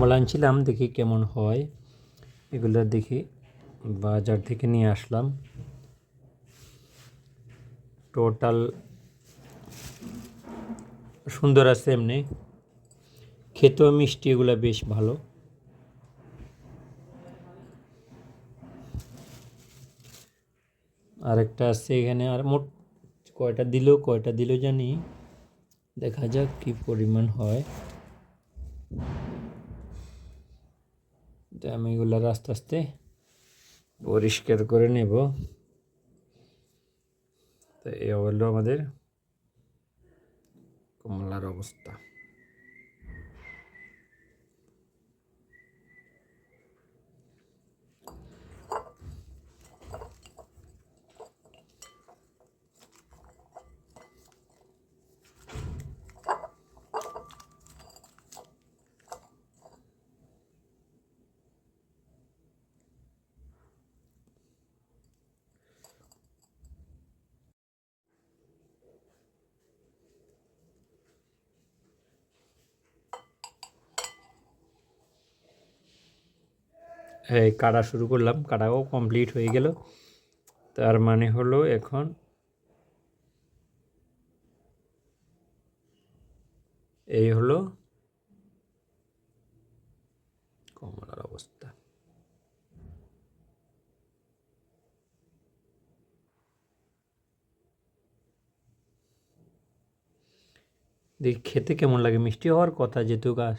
কমলা আনছিলাম, দেখি কেমন হয়। এগুলো দেখি বাজার থেকে নিয়ে আসলাম। টোটাল সুন্দর আছে, এমনি খেতেও মিষ্টি, এগুলো বেশ ভালো। আরেকটা আছে এখানে, আর মোট কয়টা দিল জানি, দেখা যাক কি পরিমাণ হয়। তো আমি এগুলো আস্তে আস্তে পরিষ্কার করে নেব। তো এই হলো আমাদের কমলার অবস্থা। এই কাটা শুরু করলাম, কাটাও কমপ্লিট হয়ে গেল। তার মানে হলো এখন এই হলো কমলার অবস্থা। দেখি খেতে কেমন লাগে, মিষ্টি হওয়ার কথা যেহেতু গাছ।